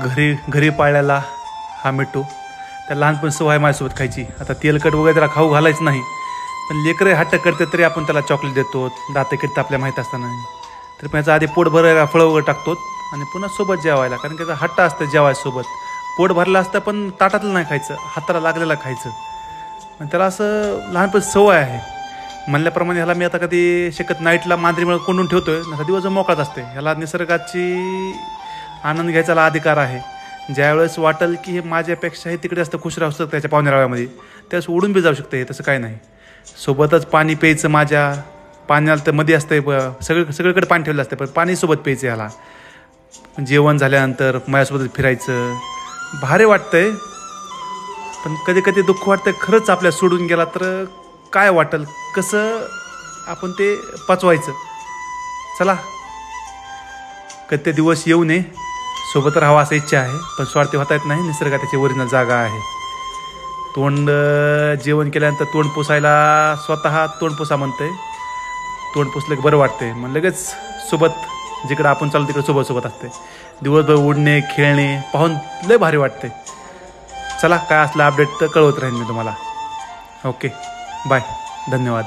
घरी घरी पाळलेला हा मिठू. त्या लहानपणी सवय माझ्यासोबत खायची. आता तेलकट वगैरे त्याला खाऊ घालायचं नाही, पण लेकरं हट्ट करते तरी आपण त्याला चॉकलेट देतो. दाते किती आपल्या माहीत असताना तरी पण याचा आधी पोट भरायला फळं वगैरे टाकतो आणि पुन्हा सोबत जेवायला, कारण की त्याचा हट्ट असतं जेवायसोबत. पोट भरलं असतं पण ताटातलं नाही खायचं, हाताला लागलेलं खायचं. पण त्याला असं लहानपणी सवय आहे. म्हणल्याप्रमाणे ह्याला मी आता कधी शकत नाईटला मांजरीमुळे कोंडून ठेवतोय, नसा दिवस मोकळाच असते. ह्याला निसर्गाची आनंद घ्यायचा अधिकार आहे. ज्यावेळेस वाटेल की हे माझ्यापेक्षाही तिकडे जास्त खुश राहू शकतं त्याच्या पाहुण्याराव्यामध्ये, त्यावेळेस उडून बी जाऊ शकते. हे तसं काय नाही. सोबतच पाणी प्यायचं. माझ्या पाण्याला तर मध्ये असते, सगळीकडे पाणी ठेवलं असतं, पण पाणी सोबत प्यायचं. ह्याला जेवण झाल्यानंतर माझ्यासोबत फिरायचं भारी वाटतंय. पण कधी कधी दुःख वाटतंय, खरंच आपल्या सोडून गेला तर काय वाटेल, कसं आपण ते पचवायचं. चला कधी ते दिवस येऊ नये, सोबत राहावं असं इच्छा आहे, पण स्वार्थी होता येत नाही. निसर्गात त्याची ओरिजिनल जागा आहे. तोंड जेवण केल्यानंतर तोंड पुसायला स्वतः तोंड पुसा म्हणतंय. तोंड पुसलं की बरं वाटते, मग लगेच सोबत जिकडं आपण चालू तिकडे सोबत असते. दिवसभर उडणे खेळणे पाहून लय भारी वाटते. चला काय असलं अपडेट तर कळवत राहीन मी तुम्हाला. ओके बाय, धन्यवाद.